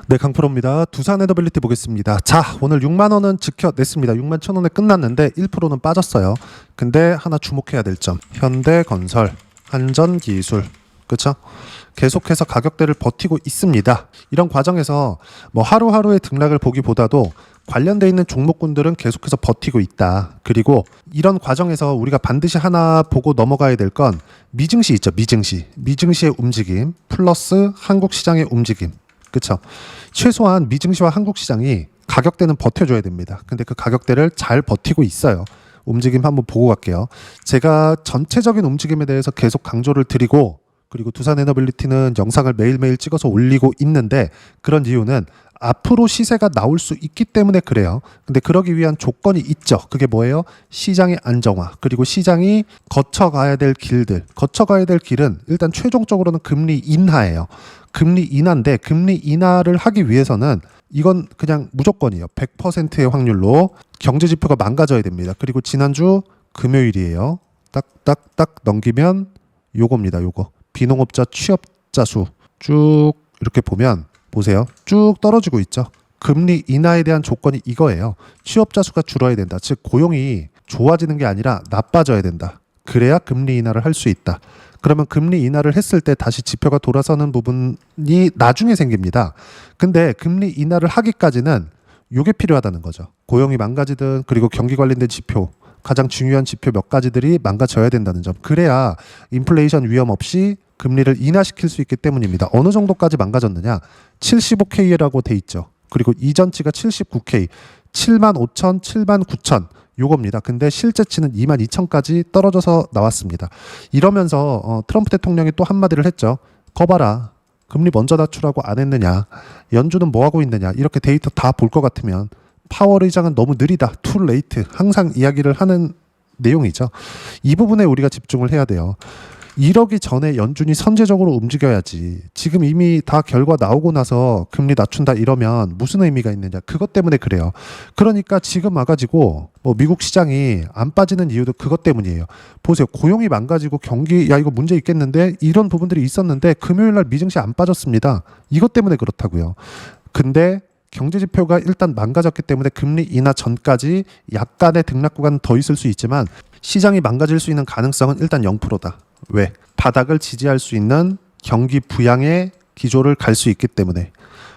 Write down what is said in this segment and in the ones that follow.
네, 강프로입니다. 두산 에너빌리티 보겠습니다. 자, 오늘 6만 원은 지켜냈습니다. 6만 1천 원에 끝났는데 1%는 빠졌어요. 근데 하나 주목해야 될 점. 현대건설, 한전기술, 그렇죠? 계속해서 가격대를 버티고 있습니다. 이런 과정에서 뭐 하루하루의 등락을 보기보다도 관련돼 있는 종목군들은 계속해서 버티고 있다. 그리고 이런 과정에서 우리가 반드시 하나 보고 넘어가야 될 건 미증시 있죠. 미증시의 움직임 플러스 한국 시장의 움직임. 그렇죠. 최소한 미증시와 한국 시장이 가격대는 버텨줘야 됩니다. 근데 그 가격대를 잘 버티고 있어요. 움직임 한번 보고 갈게요. 제가 전체적인 움직임에 대해서 계속 강조를 드리고, 그리고 두산 에너빌리티는 영상을 매일매일 찍어서 올리고 있는데, 그런 이유는 앞으로 시세가 나올 수 있기 때문에 그래요. 근데 그러기 위한 조건이 있죠. 그게 뭐예요? 시장의 안정화, 그리고 시장이 거쳐가야 될 길들. 거쳐가야 될 길은 일단 최종적으로는 금리 인하예요. 금리 인하인데, 금리 인하를 하기 위해서는 이건 그냥 무조건이에요. 100%의 확률로 경제지표가 망가져야 됩니다. 그리고 지난주 금요일이에요. 딱딱딱 넘기면 요겁니다. 요거 비농업자 취업자 수 쭉 이렇게 보면 보세요. 쭉 떨어지고 있죠. 금리 인하에 대한 조건이 이거예요. 취업자 수가 줄어야 된다. 즉 고용이 좋아지는 게 아니라 나빠져야 된다. 그래야 금리 인하를 할 수 있다. 그러면 금리 인하를 했을 때 다시 지표가 돌아서는 부분이 나중에 생깁니다. 근데 금리 인하를 하기까지는 요게 필요하다는 거죠. 고용이 망가지든, 그리고 경기 관련된 지표, 가장 중요한 지표 몇 가지들이 망가져야 된다는 점. 그래야 인플레이션 위험 없이 금리를 인하시킬 수 있기 때문입니다. 어느 정도까지 망가졌느냐? 75K라고 돼 있죠. 그리고 이전치가 79K, 75,000, 79,000 요겁니다. 근데 실제치는 22,000까지 떨어져서 나왔습니다. 이러면서 트럼프 대통령이 또 한마디를 했죠. 거봐라. 금리 먼저 낮추라고 안 했느냐. 연준은 뭐하고 있느냐. 이렇게 데이터 다 볼 것 같으면 파월 의장은 너무 느리다. too late. 항상 이야기를 하는 내용이죠. 이 부분에 우리가 집중을 해야 돼요. 이러기 전에 연준이 선제적으로 움직여야지. 지금 이미 다 결과 나오고 나서 금리 낮춘다 이러면 무슨 의미가 있느냐. 그것 때문에 그래요. 그러니까 지금 와가지고 뭐 미국 시장이 안 빠지는 이유도 그것 때문이에요. 보세요. 고용이 망가지고 경기 이거 문제 있겠는데 이런 부분들이 있었는데 금요일날 미증시 안 빠졌습니다. 이것 때문에 그렇다고요. 근데 경제지표가 일단 망가졌기 때문에 금리 인하 전까지 약간의 등락 구간은 더 있을 수 있지만 시장이 망가질 수 있는 가능성은 일단 0%다. 왜? 바닥을 지지할 수 있는 경기 부양의 기조를 갈 수 있기 때문에.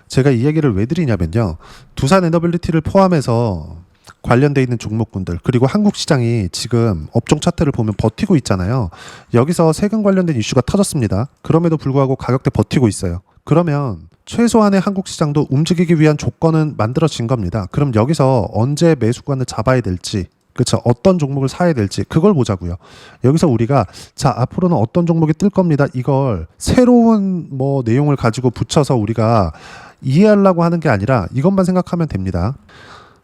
제가 이 얘기를 왜 드리냐면요. 두산 에너빌리티를 포함해서 관련돼 있는 종목군들, 그리고 한국 시장이 지금 업종 차트를 보면 버티고 있잖아요. 여기서 세금 관련된 이슈가 터졌습니다. 그럼에도 불구하고 가격대 버티고 있어요. 그러면 최소한의 한국 시장도 움직이기 위한 조건은 만들어진 겁니다. 그럼 여기서 언제 매수관을 잡아야 될지, 그렇죠. 어떤 종목을 사야 될지 그걸 보자고요. 여기서 우리가 자 앞으로는 어떤 종목이 뜰 겁니다. 이걸 새로운 뭐 내용을 가지고 붙여서 우리가 이해하려고 하는 게 아니라 이것만 생각하면 됩니다.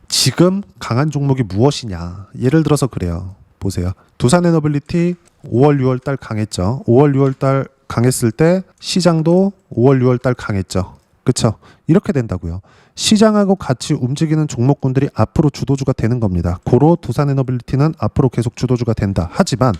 지금 강한 종목이 무엇이냐. 예를 들어서 그래요. 보세요. 두산 에너빌리티 5월 6월 달 강했죠. 5월 6월 달 강했을 때 시장도 5월 6월 달 강했죠. 그렇죠? 이렇게 된다고요. 시장하고 같이 움직이는 종목군들이 앞으로 주도주가 되는 겁니다. 고로 두산 에너빌리티는 앞으로 계속 주도주가 된다. 하지만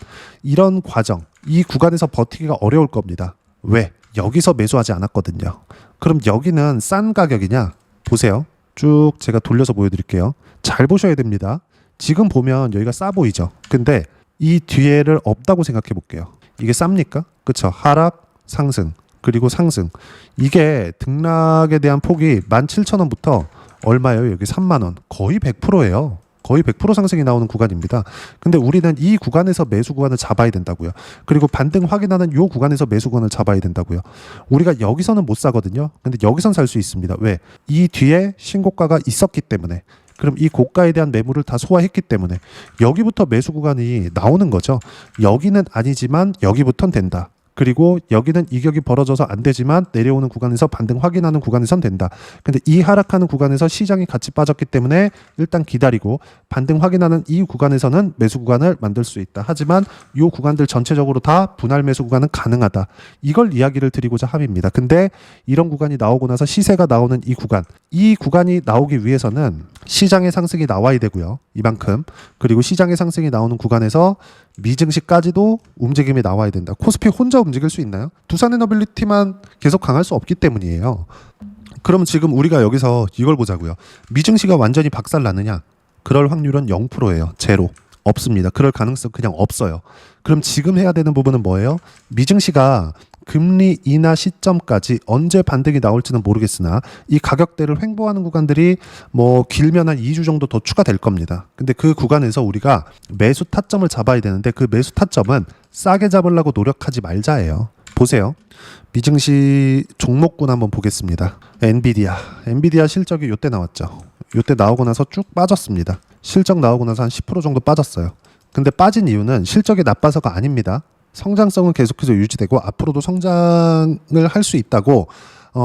이런 과정, 이 구간에서 버티기가 어려울 겁니다. 왜? 여기서 매수하지 않았거든요. 그럼 여기는 싼 가격이냐? 보세요. 쭉 제가 돌려서 보여드릴게요. 잘 보셔야 됩니다. 지금 보면 여기가 싸 보이죠? 근데 이 뒤에를 없다고 생각해 볼게요. 이게 쌉니까? 그렇죠? 하락, 상승. 그리고 상승. 이게 등락에 대한 폭이 17,000원부터 얼마예요? 여기 3만원. 거의 100%예요. 거의 100% 상승이 나오는 구간입니다. 근데 우리는 이 구간에서 매수 구간을 잡아야 된다고요. 그리고 반등 확인하는 이 구간에서 매수 구간을 잡아야 된다고요. 우리가 여기서는 못 사거든요. 근데 여기선 살 수 있습니다. 왜? 이 뒤에 신고가가 있었기 때문에. 그럼 이 고가에 대한 매물을 다 소화했기 때문에 여기부터 매수 구간이 나오는 거죠. 여기는 아니지만 여기부터는 된다. 그리고 여기는 이격이 벌어져서 안 되지만 내려오는 구간에서 반등 확인하는 구간에선 된다. 근데 이 하락하는 구간에서 시장이 같이 빠졌기 때문에 일단 기다리고 반등 확인하는 이 구간에서는 매수 구간을 만들 수 있다. 하지만 이 구간들 전체적으로 다 분할 매수 구간은 가능하다. 이걸 이야기를 드리고자 함입니다. 근데 이런 구간이 나오고 나서 시세가 나오는 이 구간이 나오기 위해서는 시장의 상승이 나와야 되고요. 이만큼. 그리고 시장의 상승이 나오는 구간에서 미증시까지도 움직임이 나와야 된다. 코스피 혼자 움직일 수 있나요? 두산 에너빌리티만 계속 강할 수 없기 때문이에요. 그럼 지금 우리가 여기서 이걸 보자고요. 미증시가 완전히 박살 나느냐? 그럴 확률은 0%예요. 제로. 없습니다. 그럴 가능성 그냥 없어요. 그럼 지금 해야 되는 부분은 뭐예요? 미증시가 금리 인하 시점까지 언제 반등이 나올지는 모르겠으나 이 가격대를 횡보하는 구간들이 뭐 길면 한 2주 정도 더 추가될 겁니다. 근데 그 구간에서 우리가 매수 타점을 잡아야 되는데 그 매수 타점은 싸게 잡으려고 노력하지 말자예요. 보세요. 미증시 종목군 한번 보겠습니다. 엔비디아 실적이 요때 나왔죠. 요때 나오고 나서 쭉 빠졌습니다. 실적 나오고 나서 한 10% 정도 빠졌어요. 근데 빠진 이유는 실적이 나빠서가 아닙니다. 성장성은 계속해서 유지되고 앞으로도 성장을 할 수 있다고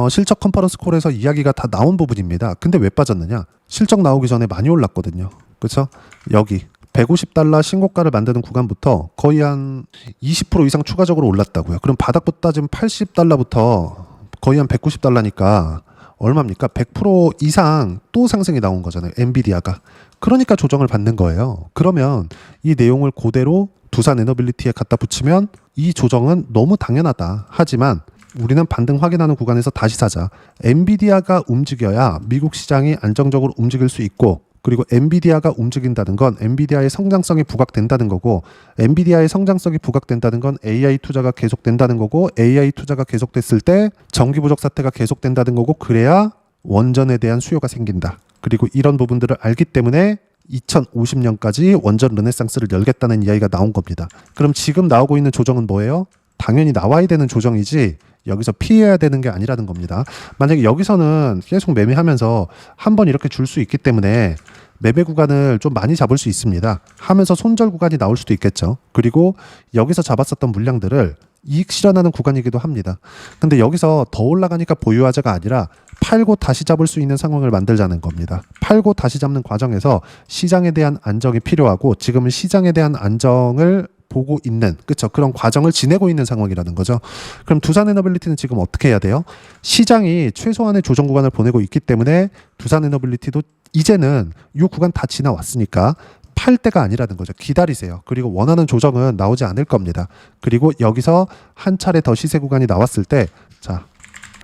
실적 컨퍼런스 콜에서 이야기가 다 나온 부분입니다. 근데 왜 빠졌느냐? 실적 나오기 전에 많이 올랐거든요. 그렇죠? 여기 150달러 신고가를 만드는 구간부터 거의 한 20% 이상 추가적으로 올랐다고요. 그럼 바닥부터 따지면 80달러부터 거의 한 190달러니까 얼마입니까? 100% 이상 또 상승이 나온 거잖아요. 엔비디아가. 그러니까 조정을 받는 거예요. 그러면 이 내용을 그대로 두산 에너빌리티에 갖다 붙이면 이 조정은 너무 당연하다. 하지만 우리는 반등 확인하는 구간에서 다시 사자. 엔비디아가 움직여야 미국 시장이 안정적으로 움직일 수 있고, 그리고 엔비디아가 움직인다는 건 엔비디아의 성장성이 부각된다는 거고, 엔비디아의 성장성이 부각된다는 건 AI 투자가 계속된다는 거고, AI 투자가 계속됐을 때 전기 부족 사태가 계속된다는 거고, 그래야 원전에 대한 수요가 생긴다. 그리고 이런 부분들을 알기 때문에 2050년까지 원전 르네상스를 열겠다는 이야기가 나온 겁니다. 그럼 지금 나오고 있는 조정은 뭐예요? 당연히 나와야 되는 조정이지 여기서 피해야 되는 게 아니라는 겁니다. 만약에 여기서는 계속 매매하면서 한번 이렇게 줄 수 있기 때문에 매매 구간을 좀 많이 잡을 수 있습니다. 하면서 손절 구간이 나올 수도 있겠죠. 그리고 여기서 잡았었던 물량들을 이익 실현하는 구간이기도 합니다. 근데 여기서 더 올라가니까 보유하자가 아니라 팔고 다시 잡을 수 있는 상황을 만들자는 겁니다. 팔고 다시 잡는 과정에서 시장에 대한 안정이 필요하고, 지금은 시장에 대한 안정을 보고 있는, 그렇죠? 그런 과정을 지내고 있는 상황이라는 거죠. 그럼 두산에너빌리티는 지금 어떻게 해야 돼요? 시장이 최소한의 조정 구간을 보내고 있기 때문에 두산에너빌리티도 이제는 이 구간 다 지나왔으니까 팔 때가 아니라는 거죠. 기다리세요. 그리고 원하는 조정은 나오지 않을 겁니다. 그리고 여기서 한 차례 더 시세 구간이 나왔을 때, 자,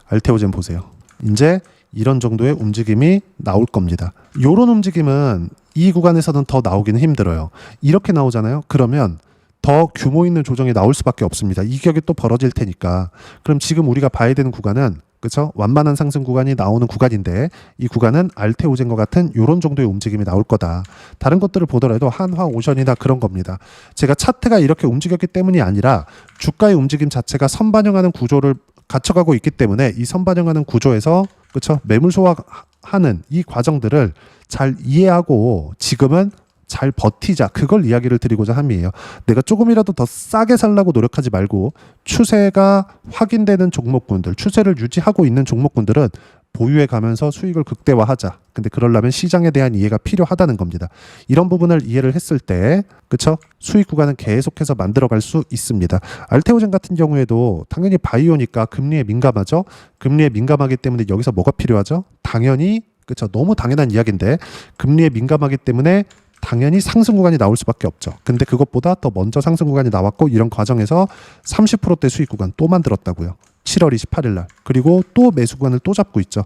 알테오젠 보세요. 이제 이런 정도의 움직임이 나올 겁니다. 이런 움직임은 이 구간에서는 더 나오기는 힘들어요. 이렇게 나오잖아요. 그러면 더 규모 있는 조정이 나올 수밖에 없습니다. 이격이 또 벌어질 테니까. 그럼 지금 우리가 봐야 되는 구간은, 그렇죠? 완만한 상승 구간이 나오는 구간인데, 이 구간은 알테오젠과 같은 이런 정도의 움직임이 나올 거다. 다른 것들을 보더라도 한화 오션이나 그런 겁니다. 제가 차트가 이렇게 움직였기 때문이 아니라 주가의 움직임 자체가 선반영하는 구조를 갖춰가고 있기 때문에 이 선반영하는 구조에서, 그렇죠? 매물 소화하는 이 과정들을 잘 이해하고 지금은 잘 버티자, 그걸 이야기를 드리고자 함이에요. 내가 조금이라도 더 싸게 살라고 노력하지 말고 추세가 확인되는 종목군들, 추세를 유지하고 있는 종목군들은 보유해 가면서 수익을 극대화하자. 근데 그러려면 시장에 대한 이해가 필요하다는 겁니다. 이런 부분을 이해를 했을 때, 그쵸? 수익 구간은 계속해서 만들어갈 수 있습니다. 알테오젠 같은 경우에도 당연히 바이오니까 금리에 민감하죠. 금리에 민감하기 때문에 여기서 뭐가 필요하죠? 당연히, 그쵸? 너무 당연한 이야기인데 금리에 민감하기 때문에 당연히 상승 구간이 나올 수밖에 없죠. 근데 그것보다 더 먼저 상승 구간이 나왔고, 이런 과정에서 30%대 수익 구간 또 만들었다고요. 7월 28일 날. 그리고 또 매수 구간을 또 잡고 있죠.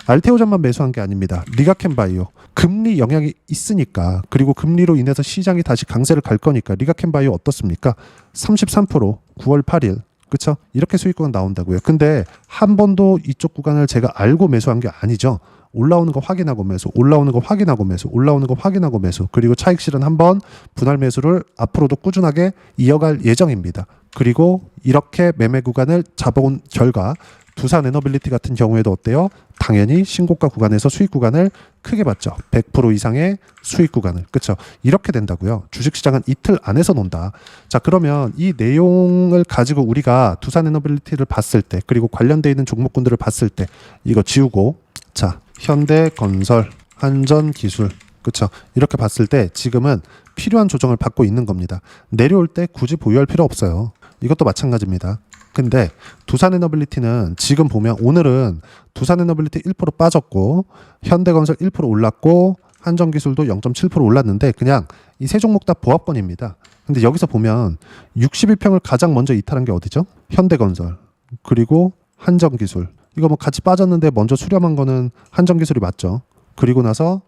알테오젠만 매수한 게 아닙니다. 리가켄바이오. 금리 영향이 있으니까, 그리고 금리로 인해서 시장이 다시 강세를 갈 거니까 리가켄바이오 어떻습니까? 33% 9월 8일. 그렇죠? 이렇게 수익 구간 나온다고요. 근데 한 번도 이쪽 구간을 제가 알고 매수한 게 아니죠. 올라오는 거 확인하고 매수, 올라오는 거 확인하고 매수, 올라오는 거 확인하고 매수, 그리고 차익 실현 한번 분할 매수를 앞으로도 꾸준하게 이어갈 예정입니다. 그리고 이렇게 매매 구간을 잡아온 결과 두산에너빌리티 같은 경우에도 어때요? 당연히 신고가 구간에서 수익 구간을 크게 봤죠. 100% 이상의 수익 구간을. 그렇죠? 이렇게 된다고요. 주식시장은 이틀 안에서 논다. 자, 그러면 이 내용을 가지고 우리가 두산에너빌리티를 봤을 때, 그리고 관련되어 있는 종목군들을 봤을 때, 이거 지우고, 자, 현대건설, 한전기술, 그렇죠? 이렇게 봤을 때 지금은 필요한 조정을 받고 있는 겁니다. 내려올 때 굳이 보유할 필요 없어요. 이것도 마찬가지입니다. 근데 두산에너빌리티는 지금 보면 오늘은 두산에너빌리티 1% 빠졌고, 현대건설 1% 올랐고, 한전기술도 0.7% 올랐는데 그냥 이 세 종목 다 보합권입니다. 근데 여기서 보면 61평을 가장 먼저 이탈한 게 어디죠? 현대건설, 그리고 한전기술. 이거 뭐 같이 빠졌는데 먼저 수렴한 거는 한전기술이 맞죠. 그리고 나서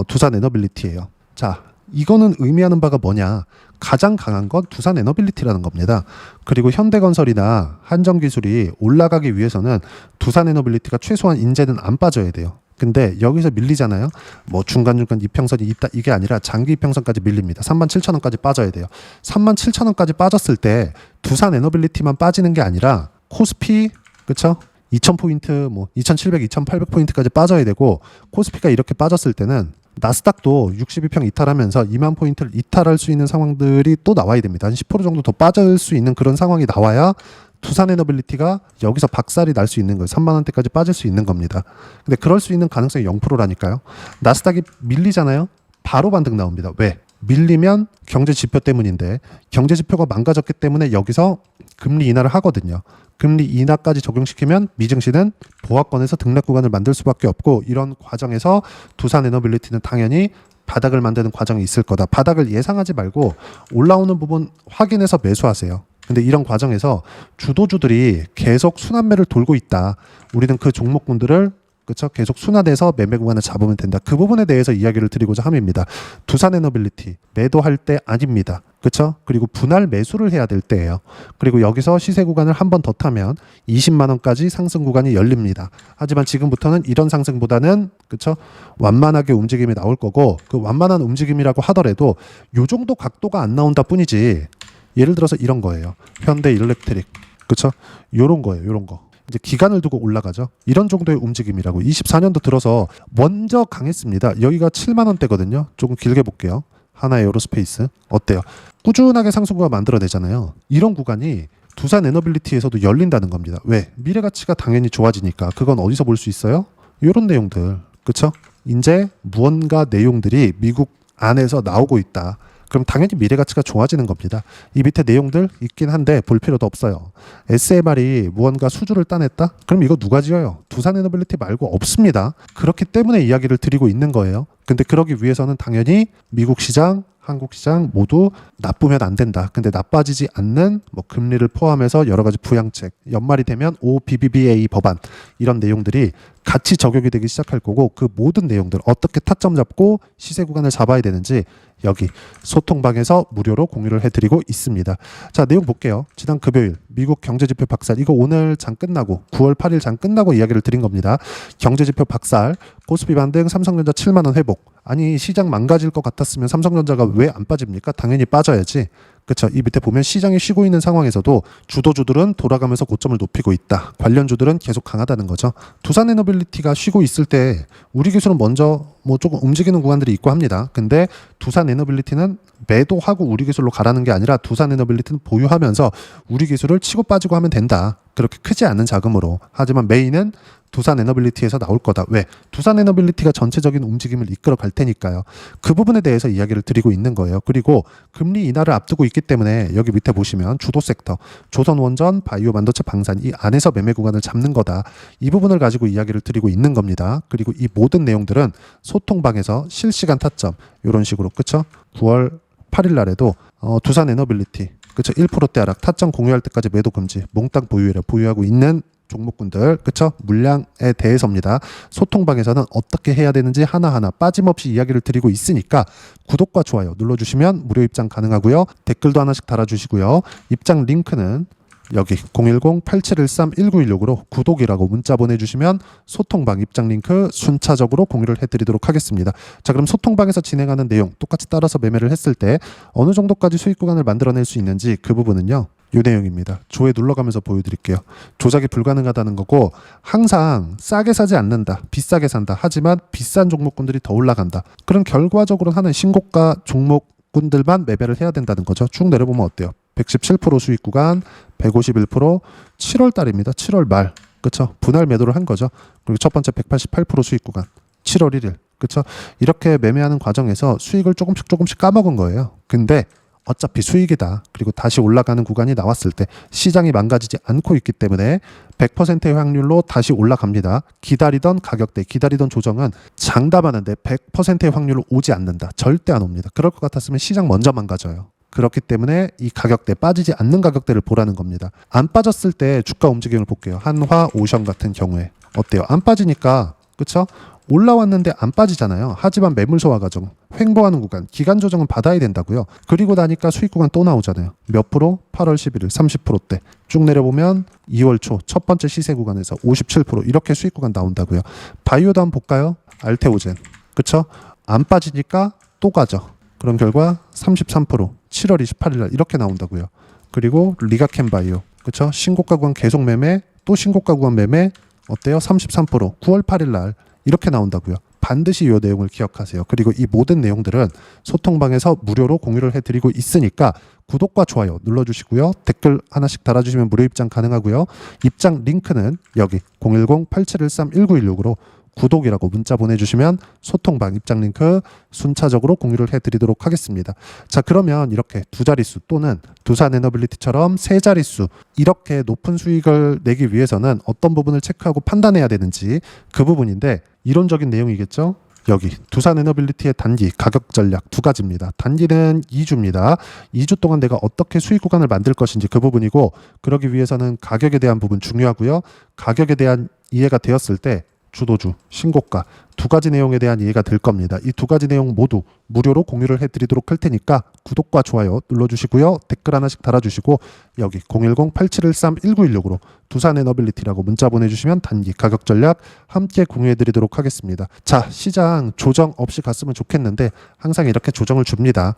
두산에너빌리티예요. 자, 이거는 의미하는 바가 뭐냐? 가장 강한 건 두산에너빌리티라는 겁니다. 그리고 현대건설이나 한전기술이 올라가기 위해서는 두산에너빌리티가 최소한 인재는 안 빠져야 돼요. 근데 여기서 밀리잖아요. 뭐 중간중간 이평선이 있다 이게 아니라 장기 이평선까지 밀립니다. 37,000원까지 빠져야 돼요. 37,000원까지 빠졌을 때 두산에너빌리티만 빠지는 게 아니라 코스피 그쵸? 2,000포인트, 뭐 2,700, 2,800포인트까지 빠져야 되고 코스피가 이렇게 빠졌을 때는 나스닥도 62평 이탈하면서 2만 포인트를 이탈할 수 있는 상황들이 또 나와야 됩니다. 한 10% 정도 더 빠질 수 있는 그런 상황이 나와야 두산에너빌리티가 여기서 박살이 날 수 있는 거예요. 3만 원대까지 빠질 수 있는 겁니다. 근데 그럴 수 있는 가능성이 0%라니까요. 나스닥이 밀리잖아요. 바로 반등 나옵니다. 왜? 밀리면 경제 지표 때문인데 경제 지표가 망가졌기 때문에 여기서 금리 인하를 하거든요. 금리 인하까지 적용시키면 미증시는 보합권에서 등락 구간을 만들 수밖에 없고 이런 과정에서 두산에너빌리티는 당연히 바닥을 만드는 과정이 있을 거다. 바닥을 예상하지 말고 올라오는 부분 확인해서 매수하세요. 근데 이런 과정에서 주도주들이 계속 순환매를 돌고 있다. 우리는 그 종목군들을 그쵸? 계속 순환해서 매매 구간을 잡으면 된다. 그 부분에 대해서 이야기를 드리고자 함입니다. 두산에너빌리티 매도할 때 아닙니다. 그렇죠? 그리고 분할 매수를 해야 될 때예요. 그리고 여기서 시세 구간을 한 번 더 타면 20만 원까지 상승 구간이 열립니다. 하지만 지금부터는 이런 상승보다는 그렇죠? 완만하게 움직임이 나올 거고 그 완만한 움직임이라고 하더라도 요 정도 각도가 안 나온다 뿐이지. 예를 들어서 이런 거예요. 현대일렉트릭 그렇죠? 요런 거예요. 요런 거. 이제 기간을 두고 올라가죠. 이런 정도의 움직임이라고 24년도 들어서 먼저 강했습니다. 여기가 7만 원대거든요. 조금 길게 볼게요. 하나에어로스페이스 어때요? 꾸준하게 상승구가 만들어내잖아요. 이런 구간이 두산에너빌리티에서도 열린다는 겁니다. 왜? 미래 가치가 당연히 좋아지니까. 그건 어디서 볼 수 있어요? 이런 내용들. 그렇죠? 이제 무언가 내용들이 미국 안에서 나오고 있다. 그럼 당연히 미래 가치가 좋아지는 겁니다. 이 밑에 내용들 있긴 한데 볼 필요도 없어요. SMR이 무언가 수주를 따냈다? 그럼 이거 누가 지어요? 두산에너빌리티 말고 없습니다. 그렇기 때문에 이야기를 드리고 있는 거예요. 근데 그러기 위해서는 당연히 미국 시장, 한국 시장 모두 나쁘면 안 된다. 근데 나빠지지 않는 뭐 금리를 포함해서 여러 가지 부양책, 연말이 되면 OBBBA 법안 이런 내용들이 같이 적용이 되기 시작할 거고 그 모든 내용들 어떻게 타점 잡고 시세 구간을 잡아야 되는지 여기 소통방에서 무료로 공유를 해드리고 있습니다. 자, 내용 볼게요. 지난 금요일 미국 경제지표 박살 이거 오늘 장 끝나고 9월 8일 장 끝나고 이야기를 드린 겁니다. 경제지표 박살 코스피 반등 삼성전자 7만 원 회복. 아니 시장 망가질 것 같았으면 삼성전자가 왜 안 빠집니까? 당연히 빠져야지. 그렇죠. 이 밑에 보면 시장이 쉬고 있는 상황에서도 주도주들은 돌아가면서 고점을 높이고 있다. 관련주들은 계속 강하다는 거죠. 두산에너빌리티가 쉬고 있을 때 우리 기술은 먼저 뭐 조금 움직이는 구간들이 있고 합니다. 근데 두산에너빌리티는 매도하고 우리 기술로 가라는 게 아니라 두산에너빌리티는 보유하면서 우리 기술을 치고 빠지고 하면 된다. 그렇게 크지 않은 자금으로. 하지만 메인은 두산에너빌리티에서 나올 거다. 왜? 두산에너빌리티가 전체적인 움직임을 이끌어 갈 테니까요. 그 부분에 대해서 이야기를 드리고 있는 거예요. 그리고 금리 인하를 앞두고 있기 때문에 여기 밑에 보시면 주도 섹터, 조선원전, 바이오 반도체, 방산 이 안에서 매매 구간을 잡는 거다. 이 부분을 가지고 이야기를 드리고 있는 겁니다. 그리고 이 모든 내용들은 소통방에서 실시간 타점 이런 식으로 그쵸? 9월 8일 날에도 두산에너빌리티 그쵸? 1%대 하락 타점 공유할 때까지 매도 금지 몽땅 보유하고 있는 종목군들 그쵸? 물량에 대해서입니다. 소통방에서는 어떻게 해야 되는지 하나하나 빠짐없이 이야기를 드리고 있으니까 구독과 좋아요 눌러주시면 무료 입장 가능하고요. 댓글도 하나씩 달아주시고요. 입장 링크는 여기 010-8713-1916으로 구독이라고 문자 보내주시면 소통방 입장 링크 순차적으로 공유를 해드리도록 하겠습니다. 자, 그럼 소통방에서 진행하는 내용 똑같이 따라서 매매를 했을 때 어느 정도까지 수익 구간을 만들어낼 수 있는지 그 부분은요. 이 내용입니다. 조회 눌러가면서 보여드릴게요. 조작이 불가능하다는 거고 항상 싸게 사지 않는다. 비싸게 산다. 하지만 비싼 종목군들이 더 올라간다. 그럼 결과적으로 하는 신고가 종목군들만 매매를 해야 된다는 거죠. 쭉 내려보면 어때요? 117% 수익 구간, 151% 7월 달입니다. 7월 말. 그쵸? 분할 매도를 한 거죠. 그리고 첫 번째 188% 수익 구간. 7월 1일. 그쵸? 이렇게 매매하는 과정에서 수익을 조금씩 까먹은 거예요. 근데 어차피 수익이다. 그리고 다시 올라가는 구간이 나왔을 때 시장이 망가지지 않고 있기 때문에 100%의 확률로 다시 올라갑니다. 기다리던 가격대, 기다리던 조정은 장담하는데 100%의 확률로 오지 않는다. 절대 안 옵니다. 그럴 것 같았으면 시장 먼저 망가져요. 그렇기 때문에 이 가격대 빠지지 않는 가격대를 보라는 겁니다. 안 빠졌을 때 주가 움직임을 볼게요. 한화, 오션 같은 경우에 어때요? 안 빠지니까 그쵸? 올라왔는데 안 빠지잖아요. 하지만 매물 소화 과정, 횡보하는 구간, 기간 조정은 받아야 된다고요. 그리고 나니까 수익 구간 또 나오잖아요. 몇 프로? 8월 11일 30%대. 쭉 내려보면 2월 초 첫 번째 시세 구간에서 57% 이렇게 수익 구간 나온다고요. 바이오도 한번 볼까요? 알테오젠. 그쵸? 안 빠지니까 또 가죠. 그런 결과 33% 7월 28일 날 이렇게 나온다고요. 그리고 리가켄 바이오. 그쵸? 신고가 구간 계속 매매, 또 신고가 구간 매매 어때요? 33% 9월 8일 날 이렇게 나온다고요. 반드시 이 내용을 기억하세요. 그리고 이 모든 내용들은 소통방에서 무료로 공유를 해드리고 있으니까 구독과 좋아요 눌러주시고요. 댓글 하나씩 달아주시면 무료 입장 가능하고요. 입장 링크는 여기 010-8713-1916으로 구독이라고 문자 보내주시면 소통방 입장 링크 순차적으로 공유를 해드리도록 하겠습니다. 자, 그러면 이렇게 두 자릿수 또는 두산에너빌리티처럼 세 자릿수 이렇게 높은 수익을 내기 위해서는 어떤 부분을 체크하고 판단해야 되는지 그 부분인데 이론적인 내용이겠죠. 여기 두산에너빌리티의 단기 가격 전략 두 가지입니다. 단기는 2주입니다. 2주 동안 내가 어떻게 수익 구간을 만들 것인지 그 부분이고 그러기 위해서는 가격에 대한 부분 중요하고요. 가격에 대한 이해가 되었을 때 주도주, 신고가 두 가지 내용에 대한 이해가 될 겁니다. 이 두 가지 내용 모두 무료로 공유를 해드리도록 할 테니까 구독과 좋아요 눌러주시고요. 댓글 하나씩 달아주시고 여기 010-8713-1916으로 두산에너빌리티라고 문자 보내주시면 단기 가격 전략 함께 공유해드리도록 하겠습니다. 자, 시장 조정 없이 갔으면 좋겠는데 항상 이렇게 조정을 줍니다.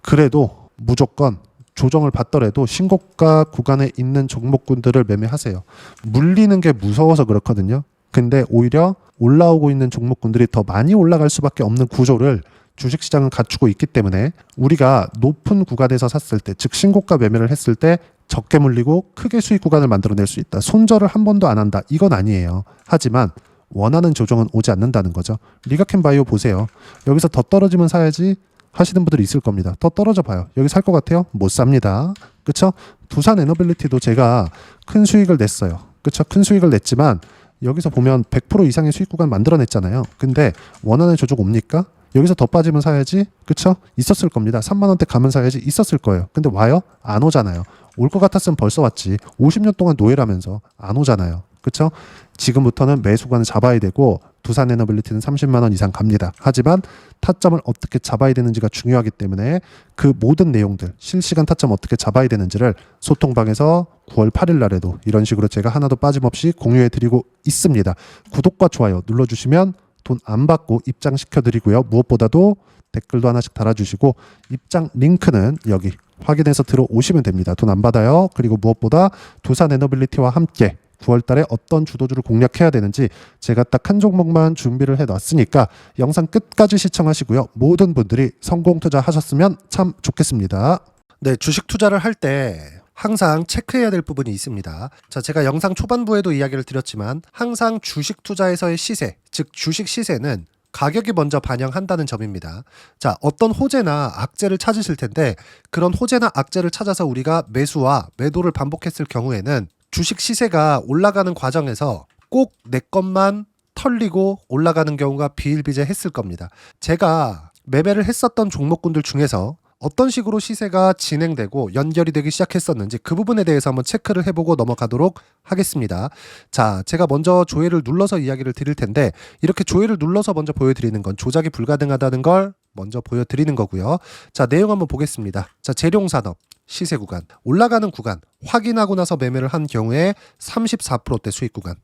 그래도 무조건 조정을 받더라도 신고가 구간에 있는 종목군들을 매매하세요. 물리는 게 무서워서 그렇거든요. 근데 오히려 올라오고 있는 종목군들이 더 많이 올라갈 수밖에 없는 구조를 주식시장은 갖추고 있기 때문에 우리가 높은 구간에서 샀을 때, 즉 신고가 매매를 했을 때 적게 물리고 크게 수익 구간을 만들어낼 수 있다. 손절을 한 번도 안 한다. 이건 아니에요. 하지만 원하는 조정은 오지 않는다는 거죠. 리가켄 바이오 보세요. 여기서 더 떨어지면 사야지 하시는 분들이 있을 겁니다. 더 떨어져 봐요. 여기 살 것 같아요? 못 삽니다. 그쵸? 두산에너빌리티도 제가 큰 수익을 냈어요. 그쵸? 큰 수익을 냈지만 여기서 보면 100% 이상의 수익 구간 만들어냈잖아요. 근데 원하는 조정 옵니까? 여기서 더 빠지면 사야지. 그쵸? 있었을 겁니다. 3만 원대 가면 사야지. 있었을 거예요. 근데 와요? 안 오잖아요. 올 것 같았으면 벌써 왔지. 50년 동안 노예라면서 안 오잖아요. 그쵸? 지금부터는 매수관을 잡아야 되고 두산에너빌리티는 30만 원 이상 갑니다. 하지만 타점을 어떻게 잡아야 되는지가 중요하기 때문에 그 모든 내용들 실시간 타점 어떻게 잡아야 되는지를 소통방에서 9월 8일 날에도 이런 식으로 제가 하나도 빠짐없이 공유해 드리고 있습니다. 구독과 좋아요 눌러주시면 돈 안 받고 입장시켜 드리고요. 무엇보다도 댓글도 하나씩 달아주시고 입장 링크는 여기 확인해서 들어오시면 됩니다. 돈 안 받아요. 그리고 무엇보다 두산에너빌리티와 함께 9월 달에 어떤 주도주를 공략해야 되는지 제가 딱 한 종목만 준비를 해놨으니까 영상 끝까지 시청하시고요. 모든 분들이 성공 투자하셨으면 참 좋겠습니다. 네, 주식 투자를 할 때 항상 체크해야 될 부분이 있습니다. 자, 제가 영상 초반부에도 이야기를 드렸지만 항상 주식 투자에서의 시세, 즉 주식 시세는 가격이 먼저 반영한다는 점입니다. 자, 어떤 호재나 악재를 찾으실 텐데 그런 호재나 악재를 찾아서 우리가 매수와 매도를 반복했을 경우에는 주식 시세가 올라가는 과정에서 꼭 내 것만 털리고 올라가는 경우가 비일비재했을 겁니다. 제가 매매를 했었던 종목군들 중에서 어떤 식으로 시세가 진행되고 연결이 되기 시작했었는지 그 부분에 대해서 한번 체크를 해보고 넘어가도록 하겠습니다. 자, 제가 먼저 조회를 눌러서 이야기를 드릴 텐데 이렇게 조회를 눌러서 먼저 보여드리는 건 조작이 불가능하다는 걸 먼저 보여드리는 거고요. 자, 내용 한번 보겠습니다. 자, 재룡산업 시세 구간, 올라가는 구간 확인하고 나서 매매를 한 경우에 34%대 수익 구간.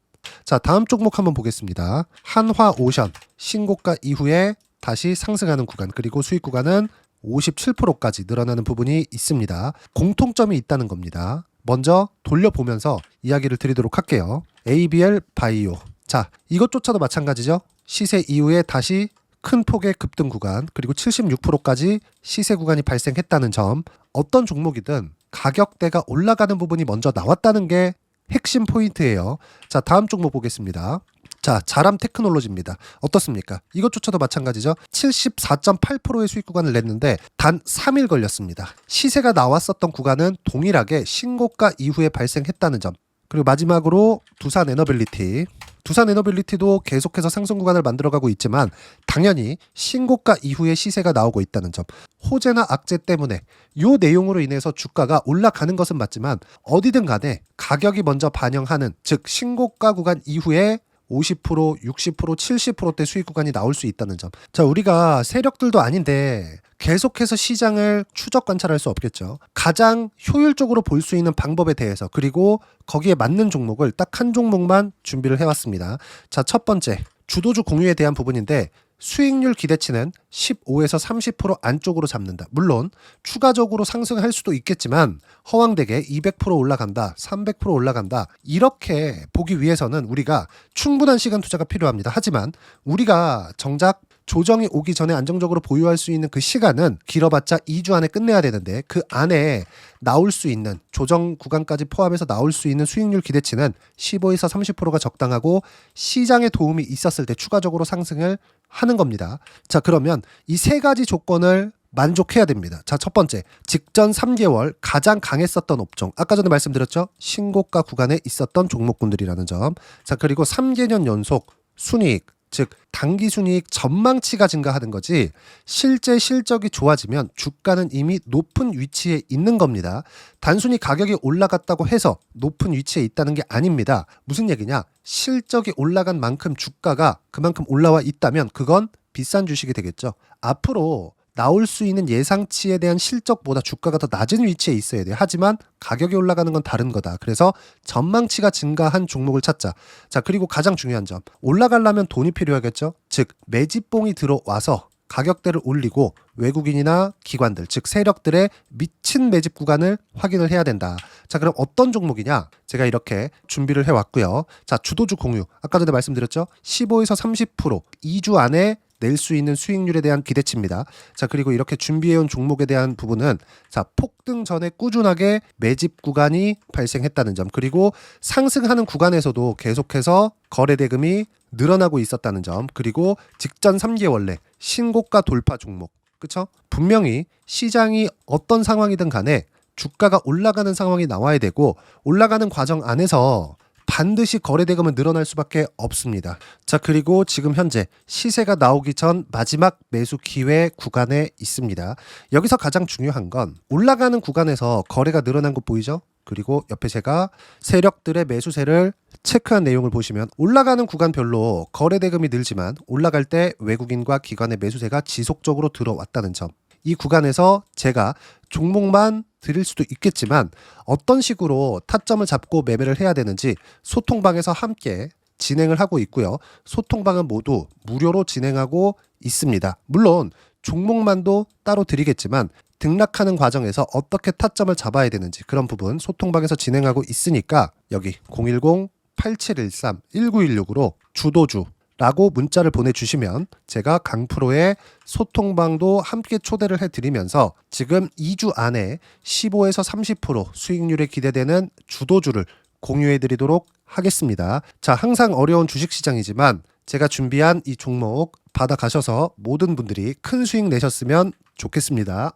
자, 다음 종목 한번 보겠습니다. 한화오션 신고가 이후에 다시 상승하는 구간, 그리고 수익 구간은 57%까지 늘어나는 부분이 있습니다. 공통점이 있다는 겁니다. 먼저 돌려보면서 이야기를 드리도록 할게요. ABL 바이오. 자, 이것조차도 마찬가지죠. 시세 이후에 다시 큰 폭의 급등 구간, 그리고 76%까지 시세 구간이 발생했다는 점. 어떤 종목이든 가격대가 올라가는 부분이 먼저 나왔다는 게 핵심 포인트예요. 자, 다음 종목 보겠습니다. 자, 자람 테크놀로지입니다. 어떻습니까? 이것조차도 마찬가지죠. 74.8%의 수익 구간을 냈는데 단 3일 걸렸습니다. 시세가 나왔었던 구간은 동일하게 신고가 이후에 발생했다는 점. 그리고 마지막으로 두산에너빌리티. 두산에너빌리티도 계속해서 상승 구간을 만들어가고 있지만 당연히 신고가 이후에 시세가 나오고 있다는 점, 호재나 악재 때문에 이 내용으로 인해서 주가가 올라가는 것은 맞지만 어디든 간에 가격이 먼저 반영하는, 즉 신고가 구간 이후에 50%, 60%, 70%대 수익 구간이 나올 수 있다는 점. 자, 우리가 세력들도 아닌데 계속해서 시장을 추적 관찰할 수 없겠죠. 가장 효율적으로 볼 수 있는 방법에 대해서, 그리고 거기에 맞는 종목을 딱 한 종목만 준비를 해왔습니다. 자, 첫 번째 주도주 공유에 대한 부분인데, 수익률 기대치는 15에서 30% 안쪽으로 잡는다. 물론 추가적으로 상승할 수도 있겠지만 허황되게 200% 올라간다, 300% 올라간다, 이렇게 보기 위해서는 우리가 충분한 시간 투자가 필요합니다. 하지만 우리가 정작 조정이 오기 전에 안정적으로 보유할 수 있는 그 시간은 길어봤자 2주 안에 끝내야 되는데, 그 안에 나올 수 있는 조정 구간까지 포함해서 나올 수 있는 수익률 기대치는 15에서 30%가 적당하고 시장에 도움이 있었을 때 추가적으로 상승을 하는 겁니다. 자, 그러면 이 세 가지 조건을 만족해야 됩니다. 자, 첫 번째, 직전 3개월 가장 강했었던 업종, 아까 전에 말씀드렸죠? 신고가 구간에 있었던 종목군들이라는 점. 자, 그리고 3개년 연속 순이익, 즉 단기 순이익 전망치가 증가하는 거지, 실제 실적이 좋아지면 주가는 이미 높은 위치에 있는 겁니다. 단순히 가격이 올라갔다고 해서 높은 위치에 있다는 게 아닙니다. 무슨 얘기냐? 실적이 올라간 만큼 주가가 그만큼 올라와 있다면 그건 비싼 주식이 되겠죠. 앞으로 나올 수 있는 예상치에 대한 실적보다 주가가 더 낮은 위치에 있어야 돼요. 하지만 가격이 올라가는 건 다른 거다. 그래서 전망치가 증가한 종목을 찾자. 자, 그리고 가장 중요한 점, 올라가려면 돈이 필요하겠죠. 즉 매집봉이 들어와서 가격대를 올리고 외국인이나 기관들, 즉 세력들의 미친 매집 구간을 확인을 해야 된다. 자, 그럼 어떤 종목이냐? 제가 이렇게 준비를 해왔고요. 자, 주도주 공유, 아까 전에 말씀드렸죠. 15에서 30% 2주 안에 낼 수 있는 수익률에 대한 기대치입니다. 자, 그리고 이렇게 준비해온 종목에 대한 부분은, 자, 폭등 전에 꾸준하게 매집 구간이 발생했다는 점, 그리고 상승하는 구간에서도 계속해서 거래 대금이 늘어나고 있었다는 점, 그리고 직전 3개월 내 신고가 돌파 종목, 그쵸? 분명히 시장이 어떤 상황이든 간에 주가가 올라가는 상황이 나와야 되고, 올라가는 과정 안에서 반드시 거래대금은 늘어날 수밖에 없습니다. 자, 그리고 지금 현재 시세가 나오기 전 마지막 매수 기회 구간에 있습니다. 여기서 가장 중요한 건 올라가는 구간에서 거래가 늘어난 거 보이죠? 그리고 옆에 제가 세력들의 매수세를 체크한 내용을 보시면 올라가는 구간별로 거래대금이 늘지만 올라갈 때 외국인과 기관의 매수세가 지속적으로 들어왔다는 점. 이 구간에서 제가 종목만 드릴 수도 있겠지만 어떤 식으로 타점을 잡고 매매를 해야 되는지 소통방에서 함께 진행을 하고 있고요. 소통방은 모두 무료로 진행하고 있습니다. 물론 종목만도 따로 드리겠지만 등락하는 과정에서 어떻게 타점을 잡아야 되는지 그런 부분 소통방에서 진행하고 있으니까 여기 010-8713-1916으로 주도주 라고 문자를 보내주시면 제가 강프로의 소통방도 함께 초대를 해드리면서 지금 2주 안에 15에서 30% 수익률에 기대되는 주도주를 공유해드리도록 하겠습니다. 자, 항상 어려운 주식시장이지만 제가 준비한 이 종목 받아가셔서 모든 분들이 큰 수익 내셨으면 좋겠습니다.